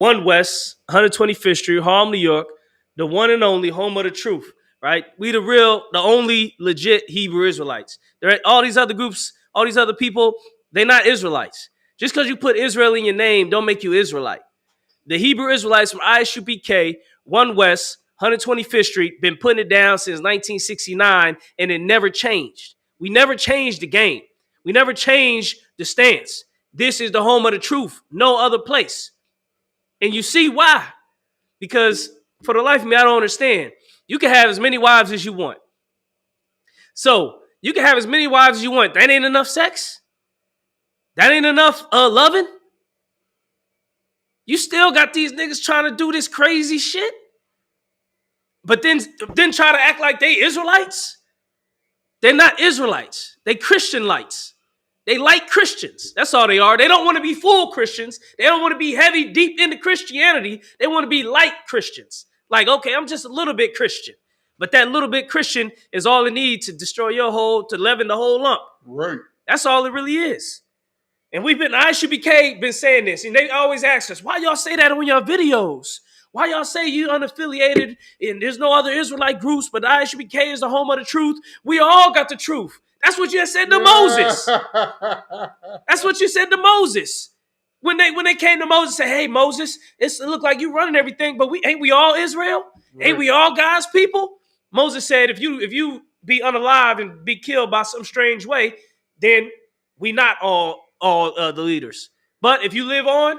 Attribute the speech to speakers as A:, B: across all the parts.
A: 1 West, 125th Street, Harlem, New York, the one and only home of the truth, right? We the only legit Hebrew Israelites. All these other groups, all these other people, they're not Israelites. Just because you put Israel in your name don't make you Israelite. The Hebrew Israelites from Isupk, 1 West, 125th Street, been putting it down since 1969, and it never changed. We never changed the game. We never changed the stance. This is the home of the truth. No other place. And you see why. Because for the life of me, I don't understand. You can have as many wives as you want. So you can have as many wives as you want. That ain't enough sex? That ain't enough loving? You still got these niggas trying to do this crazy shit? But then try to act like they Israelites? They're not Israelites. They Christianites. They like Christians. That's all they are. They don't want to be full Christians. They don't want to be heavy, deep into Christianity. They want to be light Christians. Like, okay, I'm just a little bit Christian. But that little bit Christian is all it needs to destroy to leaven the whole lump.
B: Right.
A: That's all it really is. And Isupk been saying this, and they always ask us, why y'all say that on your videos? Why y'all say you unaffiliated and there's no other Israelite groups, but Isupk is the home of the truth? We all got the truth. That's what you said to Moses. That's what you said to Moses. When they came to Moses and said, hey, Moses, it look like you running everything, but ain't we all Israel? Right. Ain't we all God's people? Moses said, if you be unalive and be killed by some strange way, then we not all the leaders. But if you live on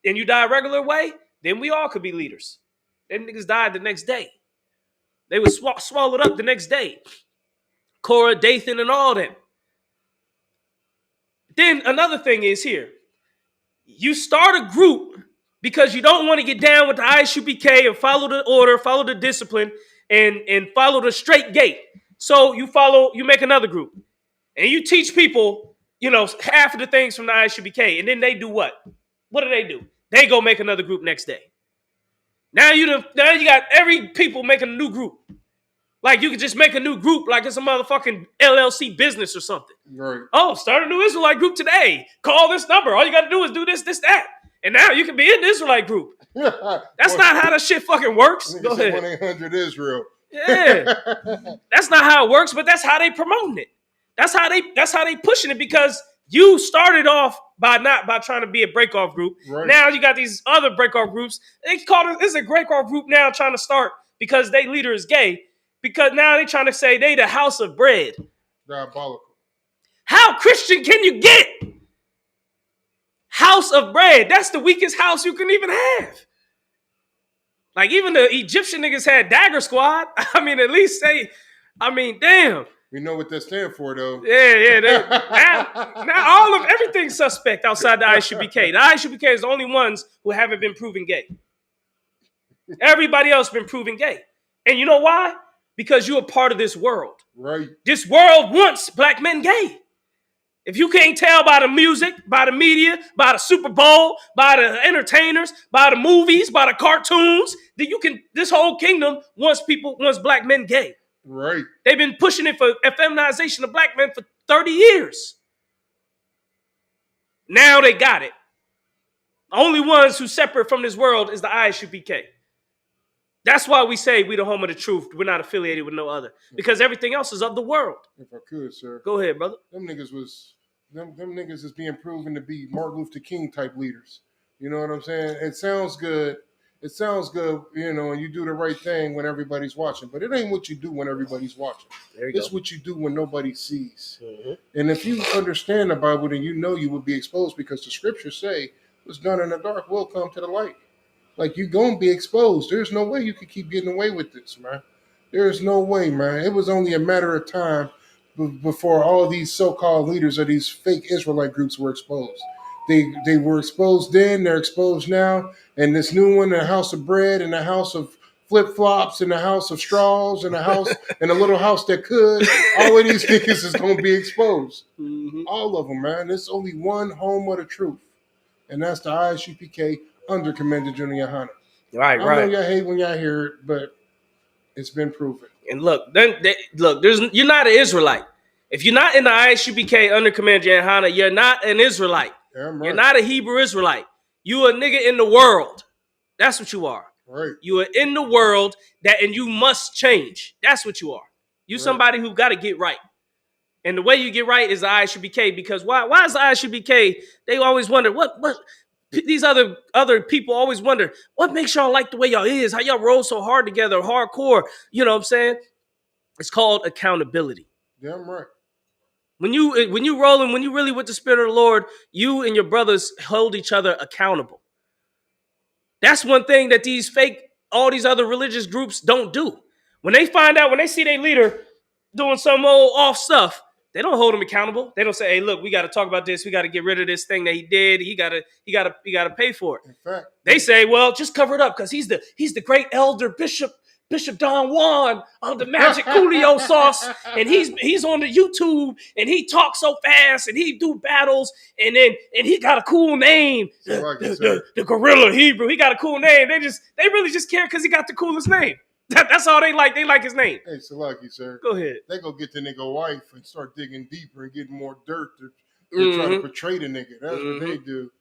A: and you die a regular way, then we all could be leaders. Them niggas died the next day. They were swallowed up the next day. Korah, Dathan, and all them. Then another thing is here. You start a group because you don't want to get down with the Isupk and follow the order, follow the discipline, and follow the straight gate. So you make another group. And you teach people, half of the things from the Isupk. And then they do what? What do? They go make another group next day. Now you got every people making a new group. Like you could just make a new group like it's a motherfucking LLC business or something.
B: Right.
A: Oh, start a new Israelite group today. Call this number. All you got to do is do this, that. And now you can be in the Israelite group. That's not how that shit fucking works. Go ahead.
B: 1-800-ISRAEL.
A: Yeah. That's not how it works, but that's how they promoting it. That's how they pushing it because you started off by trying to be a break-off group. Right. Now you got these other break-off groups. It's a break-off group now trying to start because their leader is gay. Because now they're trying to say they the house of bread.
B: Diabolical. How
A: Christian can you get? House of bread. That's the weakest house you can even have. Like even the Egyptian niggas had Dagger Squad. I mean, at least damn.
B: We know what that stands for, though.
A: Yeah. Now everything's suspect outside the Isupk. The Isupk is the only ones who haven't been proven gay. Everybody else been proven gay. And you know why? Because you're a part of this world.
B: Right.
A: This world wants black men gay. If you can't tell by the music, by the media, by the Super Bowl, by the entertainers, by the movies, by the cartoons, then this whole kingdom wants black men gay.
B: Right.
A: They've been pushing it for effeminization of black men for 30 years. Now they got it. The only ones who separate from this world is the Isupk. That's why we say we the home of the truth. We're not affiliated with no other. Because everything else is of the world.
B: If I could, sir.
A: Go ahead, brother.
B: Them niggas is being proven to be Martin Luther King type leaders. You know what I'm saying? It sounds good. And you do the right thing when everybody's watching. But it ain't what you do when everybody's watching. It's what you do when nobody sees. Mm-hmm. And if you understand the Bible, then you know you will be exposed because the scriptures say what's done in the dark will come to the light. Like, you're going to be exposed. There's no way you could keep getting away with this, man. There's no way, man. It was only a matter of time before all these so-called leaders of these fake Israelite groups were exposed. They were exposed then, they're exposed now, and this new one, the house of bread and the house of flip-flops and the house of straws and the house and a little house that could, all of these niggas is going to be exposed. Mm-hmm. All of them, man. There's only one home of the truth, and that's the Isupk under Commander Junior Hanna.
A: Right.
B: I know y'all hate when y'all hear it, but it's been proven.
A: And look, you're not an Israelite. If you're not in the Isupk under Commander Junior Hanna, you're not an Israelite.
B: Right.
A: You're not a Hebrew Israelite. You a nigga in the world. That's what you are.
B: Right.
A: You are in the world and you must change. That's what you are. You somebody who got to get right. And the way you get right is the Isupk. Because why is the Isupk? They always wonder what these other people always wonder what makes y'all like the way y'all is, how y'all roll so hard together, hardcore. You know what I'm saying? It's called accountability.
B: Damn right.
A: When you rolling, when you really with the Spirit of the Lord, you and your brothers hold each other accountable. That's one thing that all these other religious groups don't do. When they find out, when they see their leader doing some old off stuff, they don't hold him accountable. They don't say, "Hey, look, we got to talk about this. We got to get rid of this thing that he did. He got to pay for it."
B: In fact,
A: they say, "Well, just cover it up because he's the great elder Bishop Don Juan on the Magic Coolio sauce, and he's on the YouTube, and he talks so fast, and he do battles, and he got a cool name, the Gorilla Hebrew. He got a cool name. They really just care because he got the coolest name. That's all they like. They like his name.
B: Hey, Salaki, sir.
A: Go ahead.
B: They go get the nigga wife and start digging deeper and getting more dirt to try to portray the nigga. That's what they do.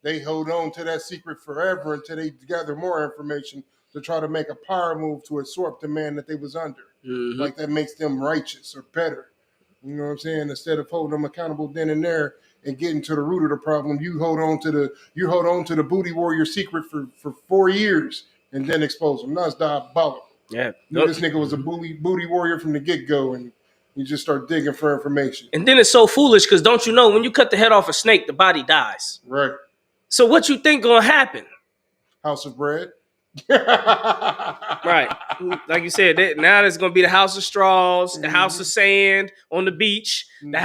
B: They hold on to that secret forever until they gather more information to try to make a power move to absorb the man that they was under. Like that makes them righteous or better. You know what I'm saying? Instead of holding them accountable then and there and getting to the root of the problem, you hold on to the booty warrior secret for 4 years and then expose them. That's diabolical.
A: Yeah.
B: This nigga was a booty warrior from the get-go, and you just start digging for information.
A: And then it's so foolish because don't you know when you cut the head off a snake, the body dies.
B: Right.
A: So what you think gonna happen?
B: House of bread.
A: Right. Like you said, now there's gonna be the house of straws, the house of sand on the beach, the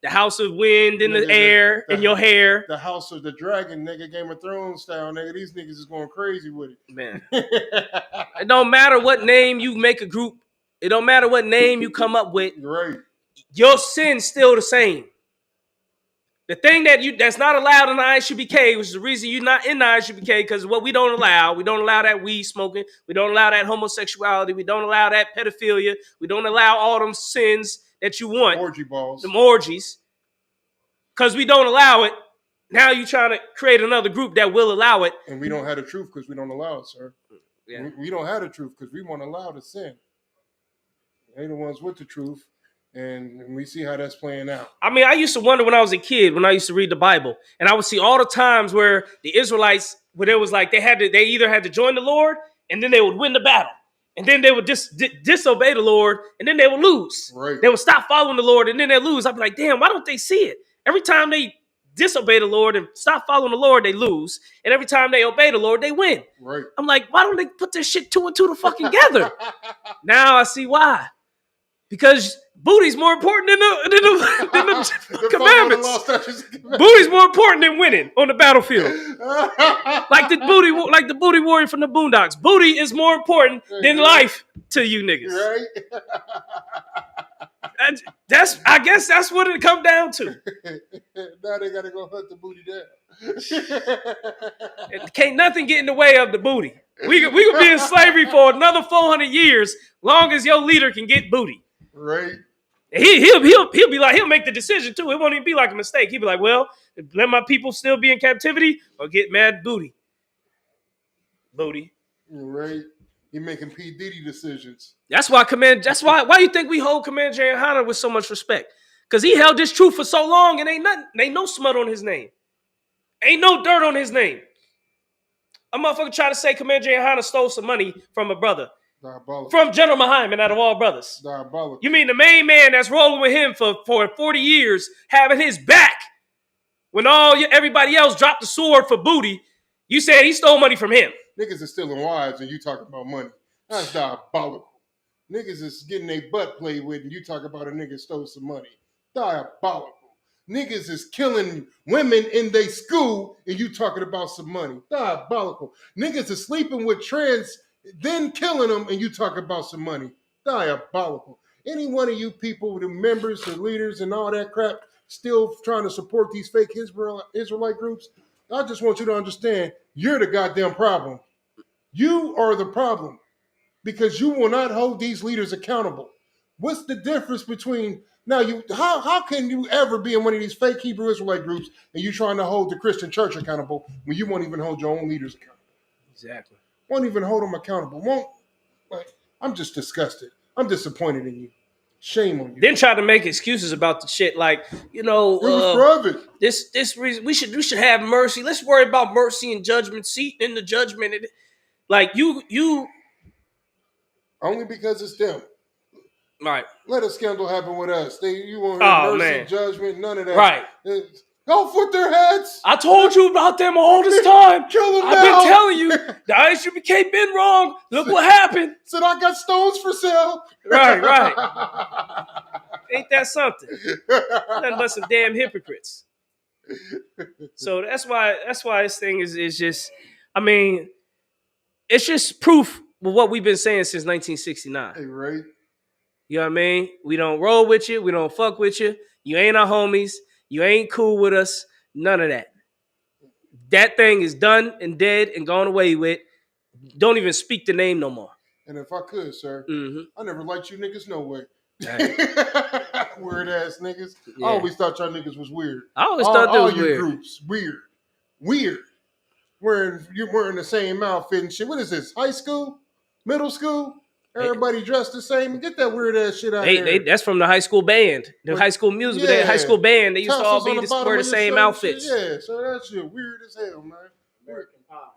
A: house of wind in the air, in your hair.
B: The house of the dragon, nigga, Game of Thrones style, nigga. These niggas is going crazy with it.
A: Man. It don't matter what name you make a group. It don't matter what name you come up with.
B: Right.
A: Your sin's still the same. The thing that's not allowed in the Isupk, which is the reason you're not in the Isupk, because what we don't allow that weed smoking, we don't allow that homosexuality, we don't allow that pedophilia, we don't allow all them sins that you want.
B: Orgy balls.
A: Them orgies. Because we don't allow it. Now you're trying to create another group that will allow it.
B: And we don't have the truth because we don't allow it, sir.
A: Yeah.
B: We don't have the truth because we won't allow the sin. They're the ones with the truth. And we see how that's playing out.
A: I mean, I used to wonder when I was a kid, when I used to read the Bible, and I would see all the times where the Israelites, where it was like they either had to join the Lord, and then they would win the battle, and then they would disobey the Lord, and then they would lose.
B: Right.
A: They would stop following the Lord, and then they lose. I'd be like, damn, why don't they see it? Every time they disobey the Lord and stop following the Lord, they lose, and every time they obey the Lord, they win.
B: Right.
A: I'm like, why don't they put this shit two and two to fucking together? Now I see why. Because booty's more important than the commandments. Booty's more important than winning on the battlefield. like the booty warrior from the Boondocks. Booty is more important than life to you niggas.
B: Right.
A: I guess that's what it come down to.
B: Now they gotta go hunt the booty down.
A: Can't nothing get in the way of the booty. We could be in slavery for another 400 years, long as your leader can get booty.
B: Right.
A: He'll be like, he'll make the decision too. It won't even be like a mistake. He'll be like, well, let my people still be in captivity or get mad booty. Booty.
B: Right. He making P. Diddy decisions.
A: That's why why you think we hold Commander Jay Hunter with so much respect? Because he held this truth for so long and ain't no smut on his name. Ain't no dirt on his name. A motherfucker try to say Commander Jay Hunter stole some money from a brother.
B: Diabolical.
A: From General Muhammad out of all brothers.
B: Diabolical.
A: You mean the main man that's rolling with him for 40 years, having his back when everybody else dropped the sword for booty, you said he stole money from him.
B: Niggas is stealing wives and you talking about money. That's diabolical. Niggas is getting their butt played with and you talk about a nigga stole some money. Diabolical. Niggas is killing women in their school and you talking about some money. Diabolical. Niggas is sleeping with trans, then killing them and you talk about some money. Diabolical. Any one of you people, the members, the leaders, and all that crap, still trying to support these fake Israelite groups, I just want you to understand, you're the goddamn problem. You are the problem because you will not hold these leaders accountable. What's the difference between now? How can you ever be in one of these fake Hebrew Israelite groups and you trying to hold the Christian church accountable when you won't even hold your own leaders accountable?
A: Exactly.
B: Won't even hold them accountable. Won't like. I'm just disgusted. I'm disappointed in you. Shame on you.
A: Then try to make excuses about the shit like,
B: It was private.
A: this reason we should have mercy. Let's worry about mercy and judgment seat in the judgment. Like you
B: Only because it's them.
A: right.
B: Let a scandal happen with us. You won't hear
A: Oh,
B: mercy,
A: man.
B: judgment, none of that.
A: Right.
B: Go foot their heads.
A: I told you about them all this time.
B: Kill them
A: I've
B: now.
A: been telling you. The Isupk been wrong. Look what happened.
B: Said I got stones for sale.
A: Right. Ain't that something? Nothing but some damn hypocrites. So that's why this thing is just, I mean, it's just proof of what we've been saying since 1969.
B: Hey, right.
A: You know what I mean? We don't roll with you. We don't fuck with you. You ain't our homies. You ain't cool with us. None of that. That thing is done and dead and gone away with. Don't even speak the name no more.
B: And if I could, sir, I never liked you niggas no way.
A: Right.
B: Weird ass niggas.
A: Yeah.
B: I always thought y'all niggas was weird.
A: I always thought that was
B: all
A: weird.
B: All you groups, weird. You're wearing the same outfit and shit. What is this? High school? Middle school? Everybody dressed the same. Get that weird ass shit out of here.
A: That's from the high school band, the high school music. Yeah. That high school band, they used to all wear the same outfits.
B: Yeah, so that shit weird as hell, man.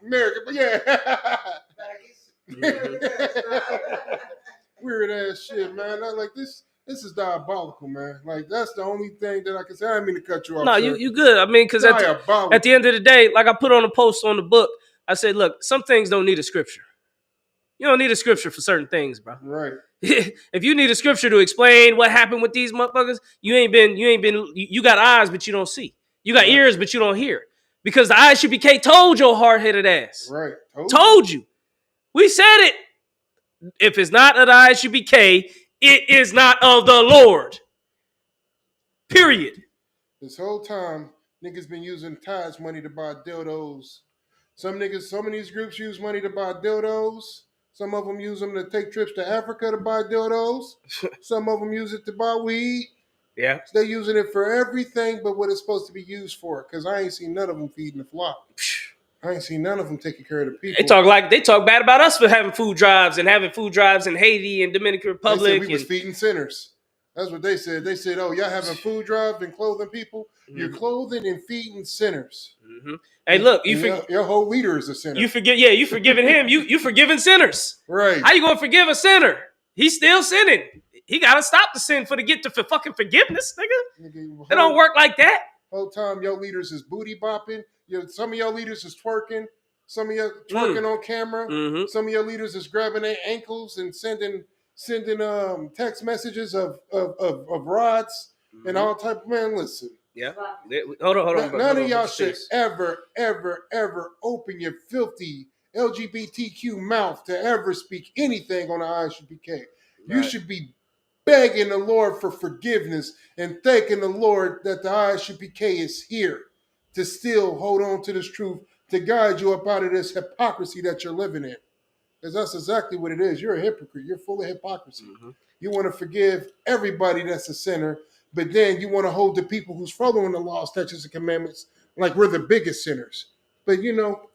B: American, but yeah. Weird ass shit, man. Like this is diabolical, man. Like that's the only thing that I can say. I didn't mean to cut you off.
A: No, you good. I mean, because at the end of the day, like I put on a post on the book, I said, look, some things don't need a scripture. You don't need a scripture for certain things, bro.
B: Right.
A: If you need a scripture to explain what happened with these motherfuckers, you got eyes, but you don't see. You got ears, but you don't hear. Because the Isupk told your hard-headed ass.
B: Right.
A: Told you. We said it. If it's not of the Isupk, it is not of the Lord. Period.
B: This whole time, niggas been using tithes money to buy dildos. Some of these groups use money to buy dildos. Some of them use them to take trips to Africa to buy dildos. Some of them use it to buy weed.
A: Yeah.
B: So they're using it for everything but what it's supposed to be used for. Because I ain't seen none of them feeding the flock. I ain't seen none of them taking care of the people.
A: They talk bad about us for having food drives and having food drives in Haiti and Dominican Republic.
B: They said we was feeding sinners. That's what they said. They said, oh, y'all having food drive and clothing people? Mm-hmm. You're clothing and feeding sinners.
A: Mm-hmm. Hey, look,
B: your whole leader is a sinner.
A: You forgiving him. You forgiving sinners.
B: Right.
A: How you gonna forgive a sinner? He's still sinning. He gotta stop the sin to get to fucking forgiveness, nigga. It don't work like that.
B: Whole time your leaders is booty bopping. Some of your leaders is twerking. Some of you twerking on camera. Mm-hmm. Some of your leaders is grabbing their ankles and sending text messages of rods and all type of man. Listen.
A: Yeah. Hold on.
B: None of y'all should ever open your filthy LGBTQ mouth to ever speak anything on the Isupk. Right. You should be begging the Lord for forgiveness and thanking the Lord that the Isupk is here to still hold on to this truth to guide you up out of this hypocrisy that you're living in. Because that's exactly what it is. You're a hypocrite. You're full of hypocrisy. Mm-hmm. You want to forgive everybody that's a sinner, but then you want to hold the people who's following the law, statutes, and commandments like we're the biggest sinners. But,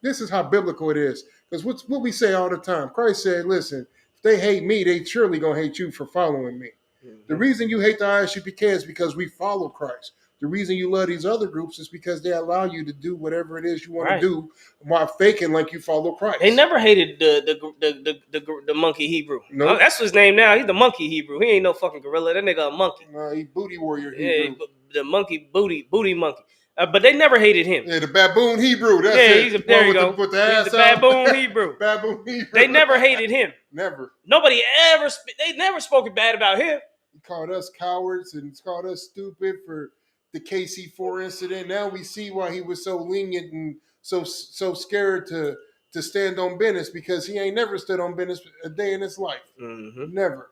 B: this is how biblical it is. Because what we say all the time, Christ said, listen, if they hate me, they surely going to hate you for following me. Mm-hmm. The reason you hate the Isupk is because we follow Christ. The reason you love these other groups is because they allow you to do whatever it is you want to do while faking like you follow Christ.
A: They never hated the monkey Hebrew.
B: Nope.
A: That's his name now. He's the monkey Hebrew. He ain't no fucking gorilla. That nigga a monkey.
B: No, he booty warrior Hebrew.
A: Yeah, the monkey booty monkey. But they never hated him.
B: Yeah, the baboon Hebrew. That's it.
A: There you go.
B: With the ass
A: he's the baboon Hebrew.
B: Baboon Hebrew.
A: They never hated him.
B: Never.
A: They never spoken bad about him.
B: He called us cowards and called us stupid for the KC4 incident. Now we see why he was so lenient and so scared to stand on business, because he ain't never stood on business a day in his life. Mm-hmm. Never.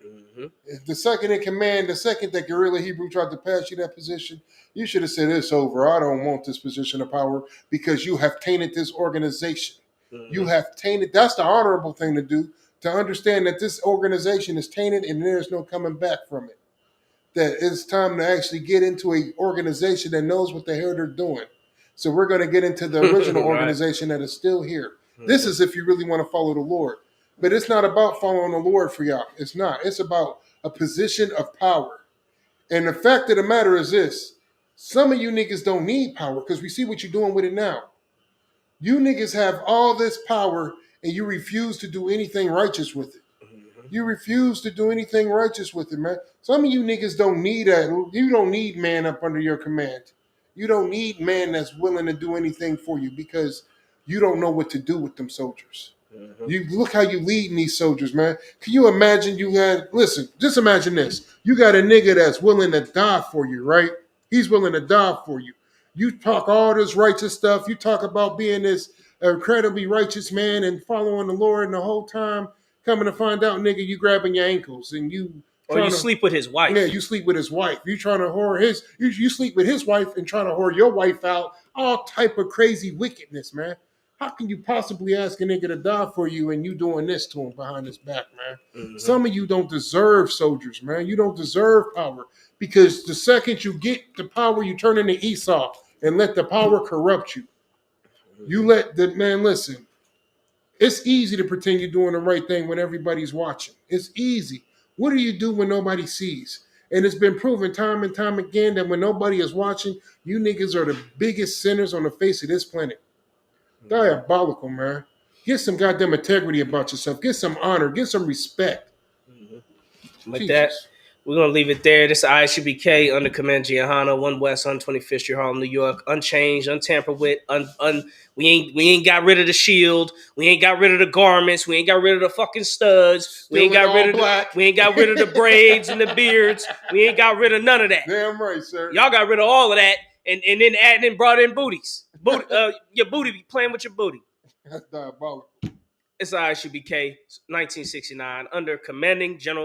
B: Mm-hmm. The second in command, the second that guerrilla Hebrew tried to pass you that position, you should have said, it's over. I don't want this position of power because you have tainted this organization. Mm-hmm. You have tainted. That's the honorable thing to do, to understand that this organization is tainted and there's no coming back from it. That it's time to actually get into an organization that knows what the hell they're doing. So we're going to get into the original organization that is still here. This is if you really want to follow the Lord. But it's not about following the Lord for y'all. It's not. It's about a position of power. And the fact of the matter is this: some of you niggas don't need power because we see what you're doing with it now. You niggas have all this power and you refuse to do anything righteous with it. You refuse to do anything righteous with it, man. Some of you niggas don't need that. You don't need man up under your command. You don't need man that's willing to do anything for you because you don't know what to do with them soldiers. You look how you leading these soldiers, man. Can you imagine just imagine this. You got a nigga that's willing to die for you, right? He's willing to die for you. You talk all this righteous stuff. You talk about being this incredibly righteous man and following the Lord, and the whole time coming to find out, nigga, you grabbing your ankles and you
A: Or you sleep with his wife.
B: Yeah, you sleep with his wife. You trying to whore his you sleep with his wife and trying to whore your wife out. All type of crazy wickedness, man. How can you possibly ask a nigga to die for you and you doing this to him behind his back, man? Some of you don't deserve soldiers, man. You don't deserve power because the second you get the power, you turn into Esau and let the power corrupt you. You let the man listen. It's easy to pretend you're doing the right thing when everybody's watching. It's easy. What do you do when nobody sees? And it's been proven time and time again that when nobody is watching, you niggas are the biggest sinners on the face of this planet. Diabolical, man. Get some goddamn integrity about yourself. Get some honor. Get some respect.
A: Like that, we're going to leave it there. This is Isupk under Command Gianna, 1 West, 125th Street, Harlem, New York. Unchanged, untampered with. We ain't got rid of the shield. We ain't got rid of the garments. We ain't got rid of the fucking studs. We ain't got rid of the braids and the beards. We ain't got rid of none of that.
B: Damn right, sir.
A: Y'all got rid of all of that and then adding and brought in booties. Your booty, playing with your booty.
B: That's diabolical.
A: It's Isupk, 1969, under Commanding General